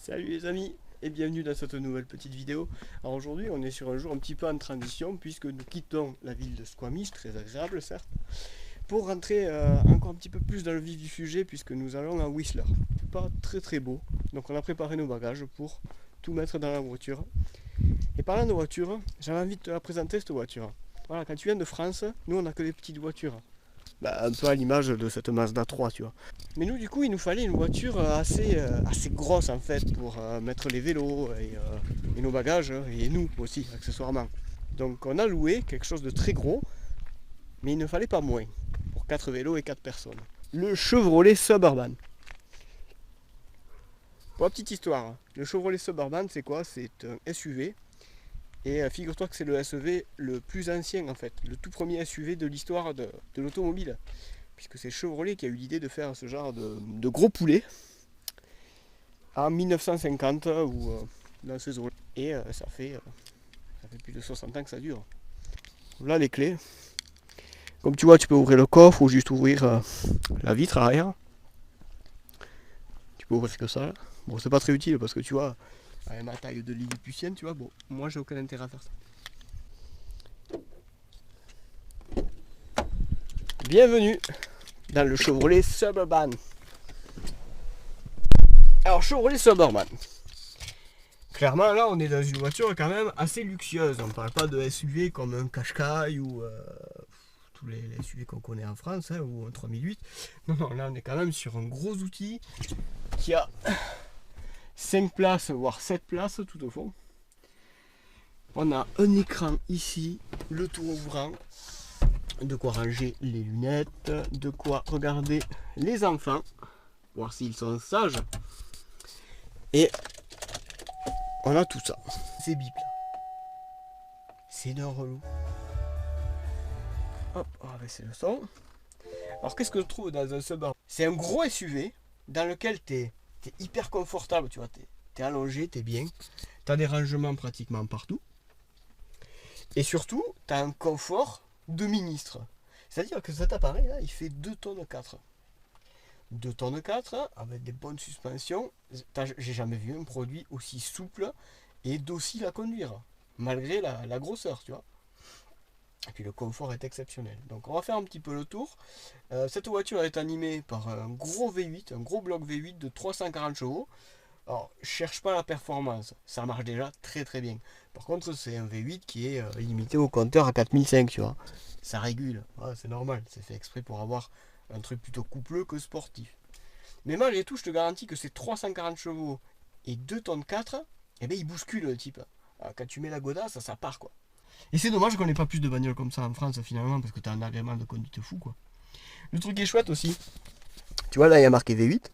Salut les amis et bienvenue dans cette nouvelle petite vidéo. Alors aujourd'hui on est sur un jour un petit peu en transition puisque nous quittons la ville de Squamish, très agréable certes, pour rentrer encore un petit peu plus dans le vif du sujet puisque nous allons à Whistler. Pas très beau, donc on a préparé nos bagages pour tout mettre dans la voiture. Et parlant de voiture, j'avais envie de te la présenter cette voiture. Voilà, quand tu viens de France, nous on a que des petites voitures. Un peu à l'image de cette Mazda 3, tu vois. Mais nous, du coup, il nous fallait une voiture assez grosse en fait pour mettre les vélos et nos bagages et nous aussi, accessoirement. Donc, on a loué quelque chose de très gros, mais il ne fallait pas moins pour 4 vélos et 4 personnes. Le Chevrolet Suburban. Pour la petite histoire, le Chevrolet Suburban, c'est quoi? C'est un SUV. Et figure-toi que c'est le SUV le plus ancien en fait, le tout premier SUV de l'histoire de l'automobile. Puisque c'est Chevrolet qui a eu l'idée de faire ce genre de gros poulet en 1950 ou dans ces eaux. Et ça fait plus de 60 ans que ça dure. Là les clés. Comme tu vois, tu peux ouvrir le coffre ou juste ouvrir la vitre arrière. Tu peux ouvrir que ça. Bon, c'est pas très utile parce que tu vois, avec ma taille de lilliputienne, tu vois, bon, moi j'ai aucun intérêt à faire ça. Bienvenue dans le Chevrolet Suburban. Alors Chevrolet Suburban. Clairement là on est dans une voiture quand même assez luxueuse. On ne parle pas de SUV comme un Qashqai ou tous les SUV qu'on connaît en France hein, ou un 3008. Non, là on est quand même sur un gros outil qui a 5 places voire 7 places tout au fond. On a un écran ici, le tout ouvrant. De quoi ranger les lunettes, de quoi regarder les enfants, voir s'ils sont sages. Et on a tout ça. C'est bip là. C'est d'un relou. Hop, on va baisser le son. Alors qu'est-ce que je trouve dans un Suburban? C'est un gros SUV dans lequel t'es hyper confortable, tu vois, t'es allongé, t'es bien. T'as des rangements pratiquement partout. Et surtout, t'as un confort de ministre. C'est-à-dire que cet appareil là, il fait 2 tonnes 4. 2 tonnes 4 avec des bonnes suspensions. J'ai jamais vu un produit aussi souple et docile à conduire, malgré la grosseur, tu vois. Et puis le confort est exceptionnel. Donc on va faire un petit peu le tour. Cette voiture est animée par un gros V8, un gros bloc V8 de 340 chevaux. Alors, cherche pas la performance, ça marche déjà très bien. Par contre, c'est un V8 qui est limité au compteur à 4005, tu vois. Ça régule, ouais, c'est normal, c'est fait exprès pour avoir un truc plutôt coupleux que sportif. Mais malgré tout, je te garantis que ces 340 chevaux et 2 tonnes 4, eh bien, il bouscule le type. Alors, quand tu mets la godasse, ça part quoi. Et c'est dommage qu'on n'ait pas plus de bagnoles comme ça en France finalement, parce que tu as un agrément de conduite fou quoi. Le truc est chouette aussi, tu vois là il y a marqué V8.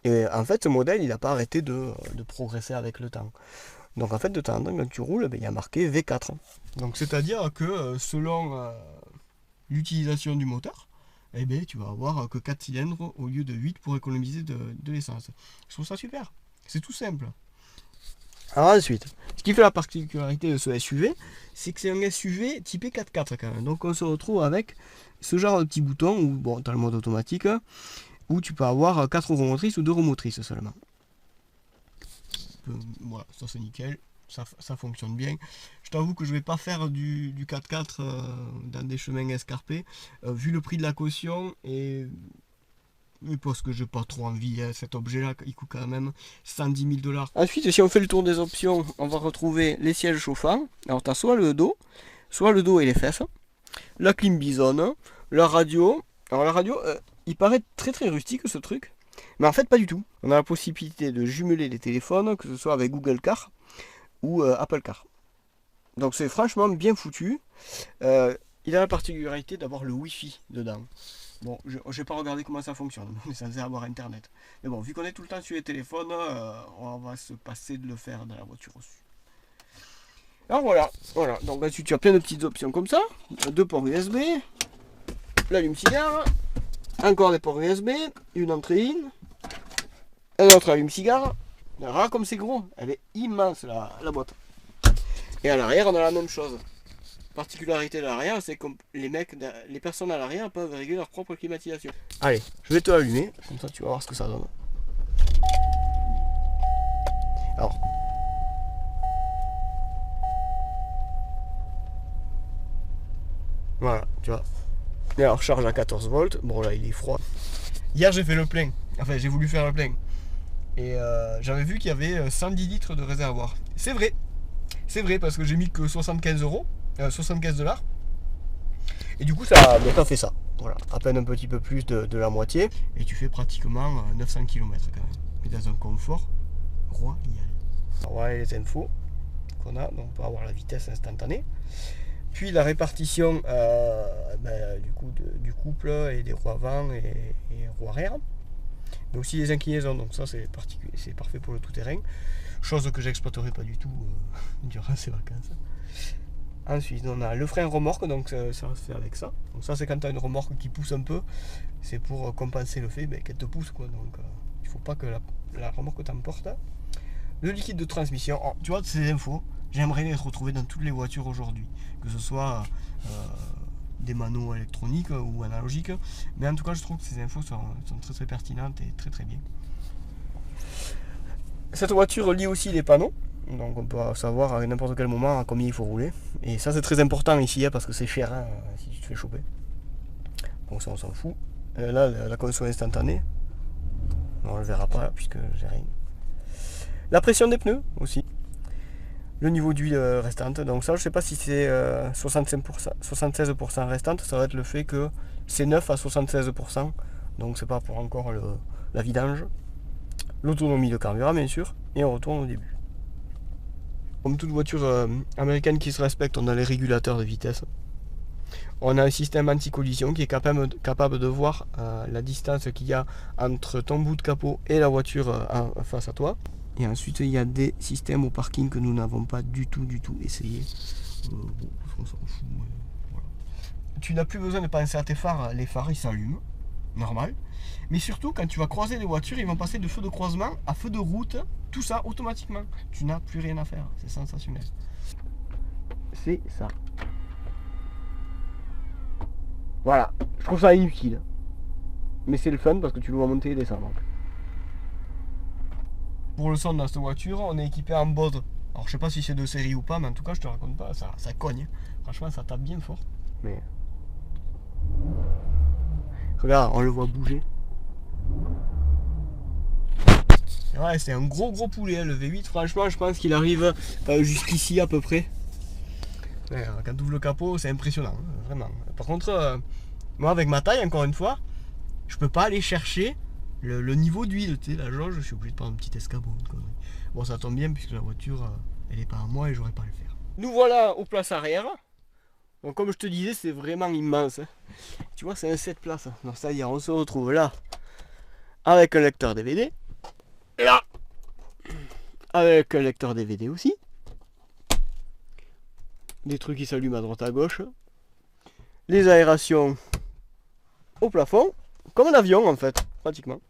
Et en fait, ce modèle, il n'a pas arrêté de progresser avec le temps. Donc en fait, de temps en temps, quand tu roules, il y a marqué V4. Donc c'est-à-dire que selon l'utilisation du moteur, eh bien, tu vas avoir que 4 cylindres au lieu de 8 pour économiser de l'essence. Je trouve ça super. C'est tout simple. Alors ensuite, ce qui fait la particularité de ce SUV, c'est que c'est un SUV typé 4x4 quand même. Donc on se retrouve avec ce genre de petit bouton où, bon, tu as le mode automatique, où tu peux avoir 4 roues motrices ou 2 roues motrices seulement. Voilà, ça c'est nickel, ça fonctionne bien. Je t'avoue que je vais pas faire du 4x4 dans des chemins escarpés, vu le prix de la caution et parce que j'ai pas trop envie, hein, cet objet là il coûte quand même 110 000 $. Ensuite, si on fait le tour des options, on va retrouver les sièges chauffants. Alors tu as soit le dos et les fesses, la clim Bison, la radio. Alors la radio, il paraît très rustique ce truc, mais en fait pas du tout. On a la possibilité de jumeler les téléphones, que ce soit avec Google Car ou Apple Car. Donc c'est franchement bien foutu. Il a la particularité d'avoir le Wi-Fi dedans. Bon, je n'ai pas regardé comment ça fonctionne, mais ça faisait avoir internet. Mais bon, vu qu'on est tout le temps sur les téléphones, on va se passer de le faire dans la voiture aussi. Alors voilà. Donc ensuite tu as plein de petites options comme ça. 2 ports USB, l'allume-cigare, encore des ports USB, une entrée in, un autre allume-cigare. Alors comme c'est gros, elle est immense la boîte. Et à l'arrière on a la même chose. Particularité de l'arrière, c'est que les personnes à l'arrière peuvent régler leur propre climatisation. Allez, je vais te l'allumer, comme ça tu vas voir ce que ça donne. Alors. Voilà, tu vois. Et alors, charge à 14 volts. Bon, là, il est froid. Hier, j'ai fait le plein. Enfin, j'ai voulu faire le plein. Et j'avais vu qu'il y avait 110 litres de réservoir. C'est vrai. C'est vrai, parce que j'ai mis que 75 euros. 75 $. Et du coup, ça a fait ça. Voilà, à peine un petit peu plus de la moitié. Et tu fais pratiquement 900 km quand même. Mais dans un confort royal. Alors, voilà les infos qu'on a. Donc, on peut avoir la vitesse instantanée. Puis la répartition du couple et des roues avant et roues arrière. Mais aussi les inclinaisons, donc ça c'est parfait pour le tout-terrain. Chose que j'exploiterai pas du tout durant ces vacances. Ensuite on a le frein remorque, donc ça se fait avec ça. Donc ça c'est quand tu as une remorque qui pousse un peu, c'est pour compenser le fait qu'elle te pousse quoi. Donc il faut pas que la remorque t'emporte. Le liquide de transmission, oh, tu vois ces infos, j'aimerais les retrouver dans toutes les voitures aujourd'hui. Que ce soit des manos électroniques ou analogiques. Mais en tout cas je trouve que ces infos sont très très pertinentes et très très bien. Cette voiture lit aussi les panneaux. Donc on peut savoir à n'importe quel moment à combien il faut rouler. Et ça c'est très important ici parce que c'est cher hein, si tu te fais choper. Donc ça on s'en fout. Là la consommation instantanée. On le verra pas puisque j'ai rien. La pression des pneus aussi. Le niveau d'huile restante. Donc ça je sais pas si c'est 76% restante. Ça va être le fait que c'est 9 à 76%. Donc c'est pas pour encore la vidange. L'autonomie de carburant bien sûr. Et on retourne au début. Comme toute voiture américaine qui se respecte, on a les régulateurs de vitesse. On a un système anti-collision qui est capable de voir la distance qu'il y a entre ton bout de capot et la voiture face à toi. Et ensuite, il y a des systèmes au parking que nous n'avons pas du tout essayé. On s'en fout. Voilà. Tu n'as plus besoin de penser à tes phares. Les phares, ils s'allument. Normal. Mais surtout, quand tu vas croiser des voitures, ils vont passer de feu de croisement à feu de route. Tout ça automatiquement. Tu n'as plus rien à faire. C'est sensationnel. C'est ça. Voilà. Je trouve ça inutile. Mais c'est le fun parce que tu le vois monter et descendre. Pour le son dans cette voiture, on est équipé en Bose. Alors je sais pas si c'est de série ou pas, mais en tout cas je te raconte pas, ça cogne. Franchement ça tape bien fort. Mais. Regarde, on le voit bouger. Ouais, c'est un gros poulet, le V8. Franchement, je pense qu'il arrive jusqu'ici à peu près. Ouais, quand tu ouvres le capot, c'est impressionnant, hein, vraiment. Par contre, moi avec ma taille, encore une fois, je peux pas aller chercher le niveau d'huile, tu sais, la jauge, je suis obligé de prendre un petit escabeau. Bon, ça tombe bien puisque la voiture, elle est pas à moi et j'aurais pas à le faire. Nous voilà aux places arrière. Donc, comme je te disais, c'est vraiment immense. Hein. Tu vois, c'est un 7 places. Donc, c'est-à-dire, on se retrouve là avec un lecteur DVD. Là, avec un lecteur DVD aussi. Des trucs qui s'allument à droite à gauche. Les aérations au plafond. Comme un avion, en fait, pratiquement.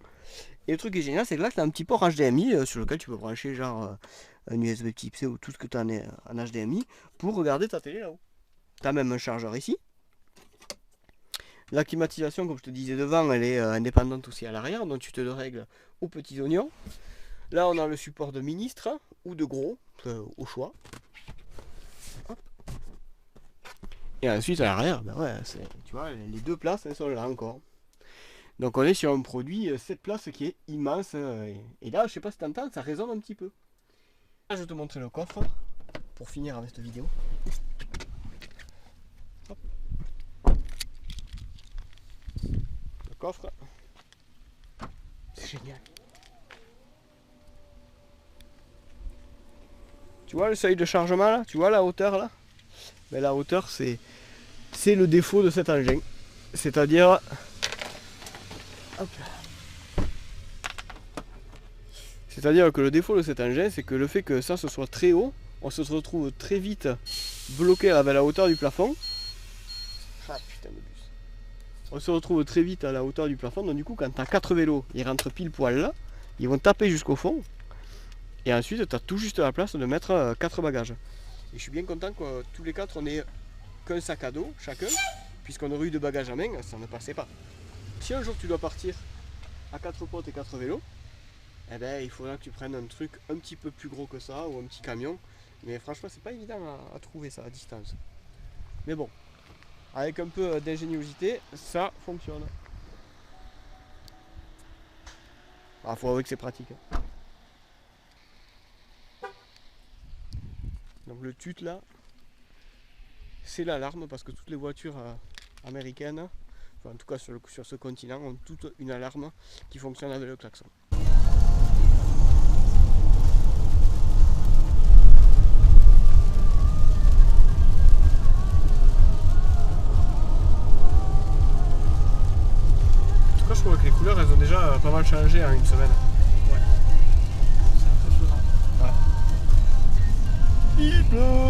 Et le truc qui est génial, c'est que là, tu as un petit port HDMI sur lequel tu peux brancher genre un USB type C ou tout ce que tu as en HDMI pour regarder ta télé là-haut. Tu as même un chargeur ici. La climatisation, comme je te disais devant, elle est indépendante aussi à l'arrière, donc tu te le règles aux petits oignons. Là, on a le support de ministre ou de gros, au choix. Hop. Et ensuite, à l'arrière, ben ouais, tu vois, les deux places elles sont là encore. Donc on est sur un produit 7 places qui est immense. Et là, je sais pas si tu entends, ça résonne un petit peu. Là, je vais te montrer le coffre pour finir avec cette vidéo. Hop. Le coffre. C'est génial. Tu vois le seuil de chargement là? Tu vois la hauteur là? Mais la hauteur, c'est le défaut de cet engin. C'est-à-dire... C'est-à-dire que le défaut de cet engin, c'est que le fait que ça se soit très haut, on se retrouve très vite bloqué avec la hauteur du plafond. Ah putain de bus. On se retrouve très vite à la hauteur du plafond, donc du coup quand tu as 4 vélos, ils rentrent pile poil là, ils vont taper jusqu'au fond. Et ensuite tu as tout juste la place de mettre 4 bagages. Et je suis bien content que tous les 4 on ait qu'un sac à dos chacun, puisqu'on aurait eu 2 bagages à main, ça ne passait pas. Si un jour tu dois partir à 4 potes et 4 vélos, eh ben, il faudra que tu prennes un truc un petit peu plus gros que ça ou un petit camion. Mais franchement, c'est pas évident à trouver ça à distance. Mais bon, avec un peu d'ingéniosité, ça fonctionne. Ah, faut avouer que c'est pratique. Donc le tut là, c'est l'alarme parce que toutes les voitures américaines, enfin, en tout cas sur ce continent, ont toutes une alarme qui fonctionne avec le klaxon. En tout cas, je trouve que les couleurs, elles ont déjà pas mal changé en une semaine. Ouais. C'est impressionnant. Il pleut.